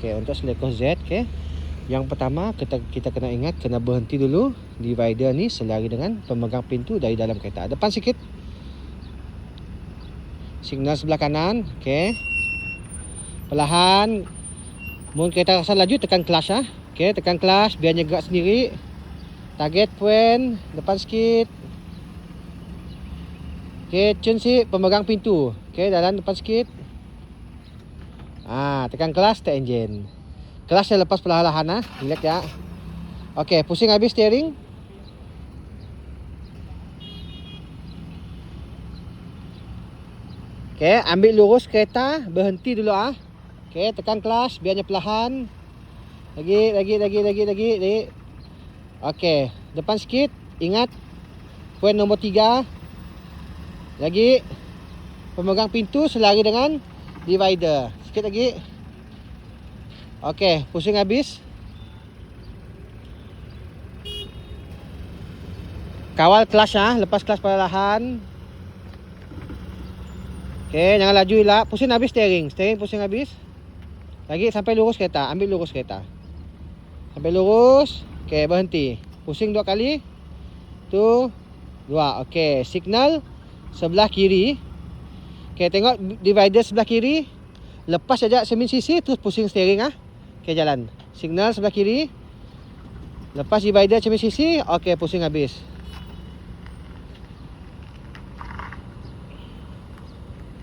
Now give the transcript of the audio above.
Okey, untuk selekoh Z, okey. Yang pertama kita kena ingat kena berhenti dulu divider ni selari dengan pemegang pintu dari dalam kereta. Depan sikit. Signal sebelah kanan, okey. Perlahan. Mun kereta rasa laju tekan clutch ah. Okey, tekan clutch biar dia gerak sendiri. Target point depan sikit. Okey, cun si pemegang pintu. Okey, jalan depan sikit. Tekan clutch, start engine. Clutch saya lepas perlahan-lahan ah. Relax ya. Okey, pusing habis steering. Okey, ambil lurus kereta, berhenti dulu ah. Okey, tekan clutch biarnya perlahan. Lagi. Okey, depan sikit. Ingat poin nombor 3. Lagi. Pemegang pintu selari dengan divider. Sikit lagi. Okey, pusing habis. Kawal clutch ah, lepas clutch perlahan. Okey, jangan laju elak. Pusing habis steering. Steering pusing habis. Lagi sampai lurus kereta. Ambil lurus kereta. Sampai lurus. Okey, berhenti. Pusing 2 kali. 1, 2. Okey, signal sebelah kiri. Okey, tengok divider sebelah kiri. Lepas saja 9cc terus pusing steering ah. Okey, jalan. Signal sebelah kiri. Lepas divider 9cc, okey, pusing habis.